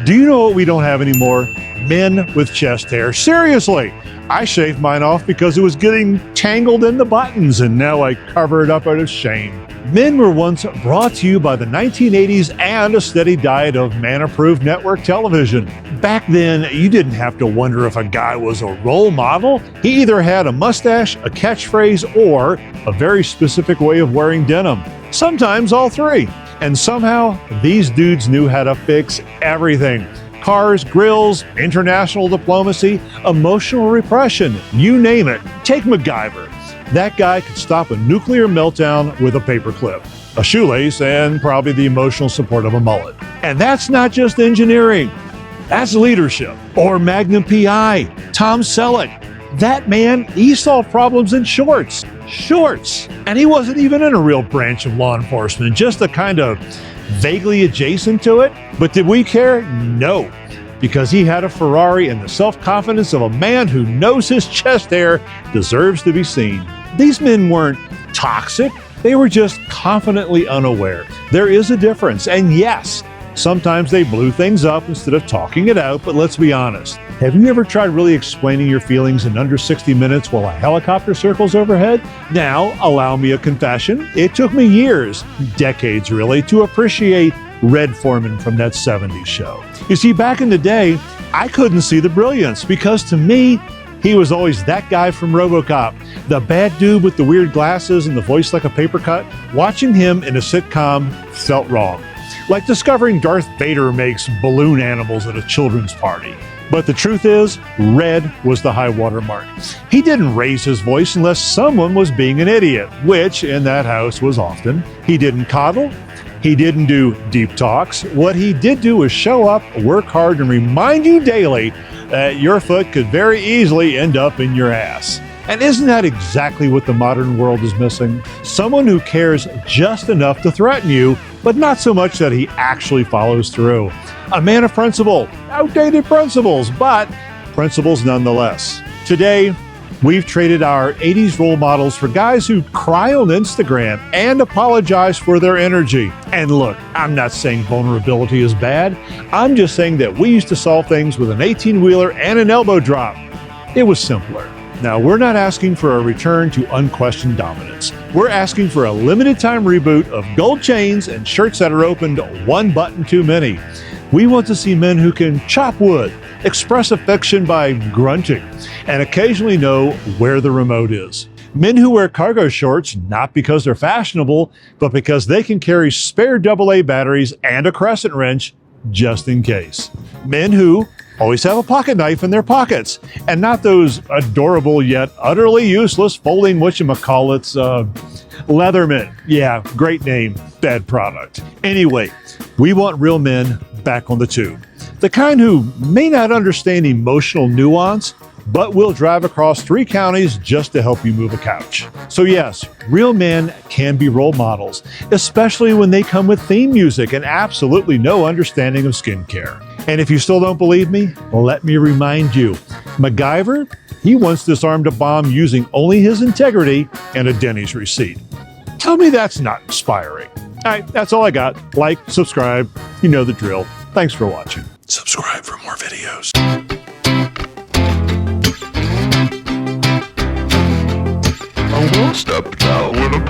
Do you know what we don't have anymore? Men with chest hair. Seriously, I shaved mine off because it was getting tangled in the buttons, and now I cover it up out of shame. Men were once brought to you by the 1980s and a steady diet of man-approved network television. Back then, you didn't have to wonder if a guy was a role model. He either had a mustache, a catchphrase, or a very specific way of wearing denim. Sometimes all three. And somehow, these dudes knew how to fix everything. Cars, grills, international diplomacy, emotional repression, you name it. Take MacGyver. That guy could stop a nuclear meltdown with a paperclip, a shoelace, and probably the emotional support of a mullet. And that's not just engineering. That's leadership. Or Magnum P.I, Tom Selleck. That man, he solved problems in shorts. Shorts! And he wasn't even in a real branch of law enforcement, just a kind of vaguely adjacent to it. But did we care? No. Because he had a Ferrari and the self-confidence of a man who knows his chest hair deserves to be seen. These men weren't toxic. They were just confidently unaware. There is a difference. And yes, sometimes they blew things up instead of talking it out, but let's be honest. Have you ever tried really explaining your feelings in under 60 minutes while a helicopter circles overhead? Now, allow me a confession. It took me years, decades really, to appreciate Red Forman from that 70s show. You see, back in the day, I couldn't see the brilliance because to me, he was always that guy from RoboCop, the bad dude with the weird glasses and the voice like a paper cut. Watching him in a sitcom felt wrong. Like discovering Darth Vader makes balloon animals at a children's party. But the truth is, Red was the high water mark. He didn't raise his voice unless someone was being an idiot, which in that house was often. He didn't coddle. He didn't do deep talks. What he did do was show up, work hard, and remind you daily that your foot could very easily end up in your ass. And isn't that exactly what the modern world is missing? Someone who cares just enough to threaten you, but not so much that he actually follows through. A man of principle, outdated principles, but principles nonetheless. Today, we've traded our 80s role models for guys who cry on Instagram and apologize for their energy. And look, I'm not saying vulnerability is bad. I'm just saying that we used to solve things with an 18-wheeler and an elbow drop. It was simpler. Now, we're not asking for a return to unquestioned dominance. We're asking for a limited time reboot of gold chains and shirts that are opened one button too many. We want to see men who can chop wood, express affection by grunting, and occasionally know where the remote is. Men who wear cargo shorts not because they're fashionable, but because they can carry spare AA batteries and a crescent wrench just in case. Men who always have a pocket knife in their pockets, and not those adorable yet utterly useless folding whatchamacallits, Leatherman. Yeah, great name, bad product. Anyway, we want real men back on the tube. The kind who may not understand emotional nuance, but will drive across 3 counties just to help you move a couch. So yes, real men can be role models, especially when they come with theme music and absolutely no understanding of skincare. And if you still don't believe me, well, let me remind you, MacGyver, he once disarmed a bomb using only his integrity and a Denny's receipt. Tell me that's not inspiring. All right, that's all I got. Like, subscribe, you know the drill. Thanks for watching. Subscribe for more videos. Stepped out with a